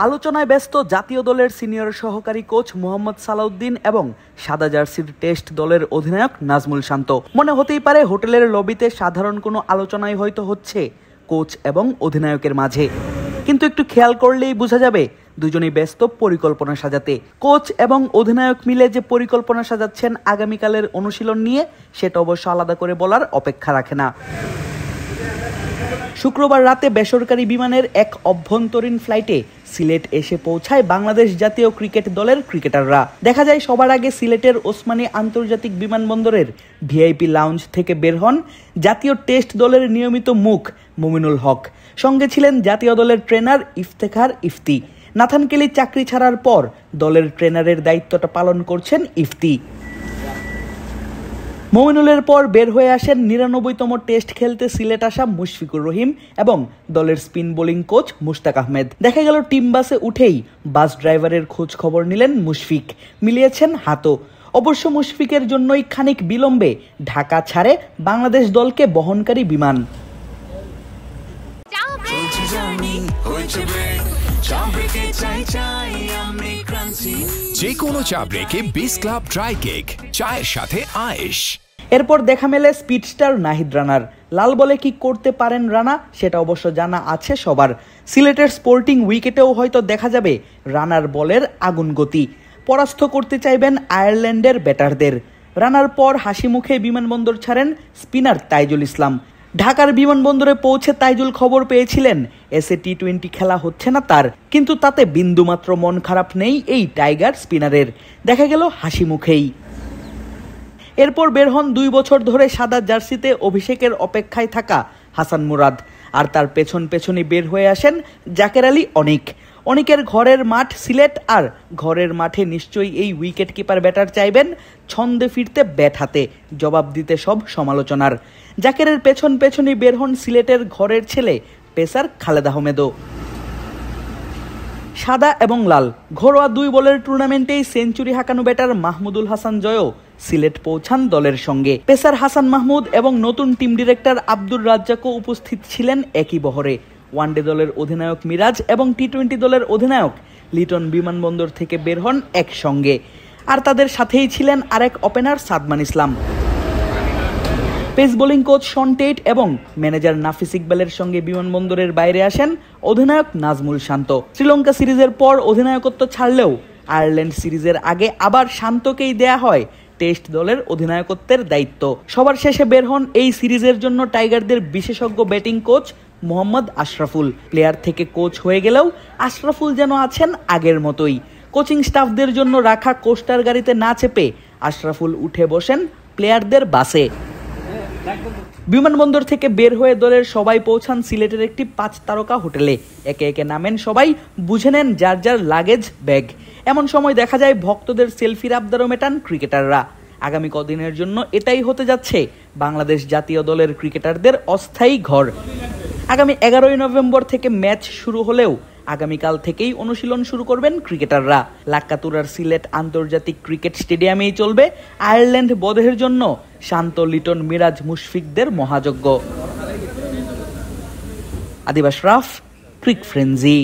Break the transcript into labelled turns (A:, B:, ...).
A: আলোচনায় ব্যস্ত জাতীয় দলের সিনিয়র সহকারী কোচ মোহাম্মদ সালাউদ্দিন এবং সাদা জার্সির টেস্ট দলের অধিনায়ক নাজমুল শান্ত। মনে হতেই পারে হোটেলের লবিতে সাধারণ কোনো আলোচনাই হয়তো হচ্ছে কোচ এবং অধিনায়কের মাঝে, কিন্তু একটু খেয়াল করলেই বোঝা যাবে দুজনেই ব্যস্ত পরিকল্পনা সাজাতে। কোচ এবং অধিনায়ক মিলে যে পরিকল্পনা সাজাচ্ছেন আগামীকালের অনুশীলন নিয়ে, সেটা অবশ্য আলাদা করে বলার অপেক্ষা রাখে না। শুক্রবার রাতে বেসরকারি বিমানের এক অভ্যন্তরীণ ফ্লাইটে সিলেট এসে পৌঁছায় বাংলাদেশ জাতীয় ক্রিকেট দলের ক্রিকেটাররা। দেখা যায় সবার আগে সিলেটের ওসমানী আন্তর্জাতিক বিমানবন্দরের ভিআইপি লাউঞ্জ থেকে বের হন জাতীয় টেস্ট দলের নিয়মিত মুখ মুমিনুল হক। সঙ্গে ছিলেন জাতীয় দলের ট্রেনার ইফতেখার ইফতি। নাথান কেলি চাকরি ছাড়ার পর দলের ট্রেনারের দায়িত্বটা পালন করছেন ইফতি। মুমিনুলের পর বের হয়ে আসেন ৯৯তম টেস্ট খেলতে সিলেট আসা মুশফিকুর রহিম এবং দলের spin bowling coach Mushtaq Ahmed. দেখা গেল টিম বাসে উঠেই বাস ড্রাইভারের খোঁজ খবর নিলেন মুশফিক, মিলিয়েছেন হাতও। অবশ্য মুশফিকের জন্যই খানিক বিলম্বে ঢাকা ছাড়ে বাংলাদেশ দলকে বহনকারী বিমান।
B: যে কোনো চা ব্রেকে বিস ক্লাব ড্রাই কেক, চায়ের সাথে আয়েশ।
A: এরপর দেখা মেলে স্পিড স্টার নাহিদ রানার। লাল বলে কি করতে পারেন রানা, সেটা অবশ্য জানা আছে সবার। সিলেটের স্পোর্টিং উইকেটেও হয়তো দেখা যাবে রানার বলের আগুন গতি। পরাস্ত করতে চাইবেন আয়ারল্যান্ডের ব্যাটারদের। রানার পর হাসি মুখে বিমানবন্দর ছাড়েন স্পিনার তাইজুল ইসলাম। ঢাকার বিমানবন্দরে পৌঁছে তাইজুল খবর পেয়েছিলেন এসএ টি-20 খেলা হচ্ছে না তার, কিন্তু তাতে বিন্দুমাত্র মন খারাপ নেই এই টাইগার স্পিনারের। দেখা গেল হাসি মুখেই। এরপর বের হন ২ বছর ধরে সাদা জার্সিতে অভিষেকের অপেক্ষায় থাকা হাসান মুরাদ, আর তার পেছনই বের হয়ে আসেন জাকের আলী অনিক। অনিকের ঘরের মাঠ সিলেট, আর ঘরের মাঠে নিশ্চয়ই এই উইকেট কিপার ব্যাটার চাইবেন ছন্দে ফিরতে ব্যাট হাতে জবাব দিতে সব সমালোচনার। জাকেরের পেছনই বের হন সিলেটের ঘরের ছেলে পেসার খালেদ আহমেদও। সাদা এবং লাল ঘরোয়া ২ বলের টুর্নামেন্টেই সেঞ্চুরি হাঁকানো ব্যাটার মাহমুদুল হাসান জয়ও সিলেট পৌঁছান দলের সঙ্গে। পেসার হাসান মাহমুদ এবং নতুন টিম ডিরেক্টর আব্দুর রাজ্জাকও উপস্থিত ছিলেন একই বহরে। ওয়ানডে দলের অধিনায়ক মিরাজ এবং টি-20 দলের অধিনায়ক লিটন বিমানবন্দর থেকে বের হন একসঙ্গে, আর তাদের সাথেই ছিলেন আরেক opener Sadman Islam. Pace bowling coach Shaun Tait এবং ম্যানেজার নাফিস ইকবালের সঙ্গে বিমানবন্দরের বাইরে আসেন অধিনায়ক নাজমুল শান্ত। শ্রীলঙ্কা সিরিজের পর অধিনায়কত্ব ছাড়লেও আয়ারল্যান্ড সিরিজের আগে আবার শান্তকেই দেয়া হয় টেস্ট দলের অধিনায়কত্বের দায়িত্ব। সবার শেষে বের হন এই সিরিজের জন্য টাইগারদের বিশেষজ্ঞ batting coach Mohammad Ashraful. Player থেকে কোচ হয়ে গেলেও আশরাফুল যেন আছেন আগের মতোই। কোচিং স্টাফদের জন্য রাখা কোস্টার গাড়িতে না চেপে আশরাফুল উঠে বসেন প্লেয়ারদের বাসে। বিমানবন্দর থেকে বের হয়ে দলের সবাই পৌঁছান সিলেটের একটি 5 তারকা হোটেলে। একে একে নামেন সবাই, বুঝে নেন যার যার লাগেজ ব্যাগ। এমন সময় দেখা যায় ভক্তদের সেলফির আবদারও মেটান ক্রিকেটাররা। আগামী কদিনের জন্য এটাই হতে যাচ্ছে বাংলাদেশ জাতীয় দলের ক্রিকেটারদের অস্থায়ী ঘর। আগামী 11ই নভেম্বর থেকে ম্যাচ শুরু হলেও আগামীকাল থেকেই অনুশীলন শুরু করবেন ক্রিকেটাররা। লাক্কাতুরার সিলেট আন্তর্জাতিক ক্রিকেট স্টেডিয়ামেই চলবে আয়ারল্যান্ড বধের জন্য শান্ত, লিটন, মিরাজ, মুশফিকদের মহাযজ্ঞ। আদিব আশরাফ, ক্রিক ফ্রেন্জি।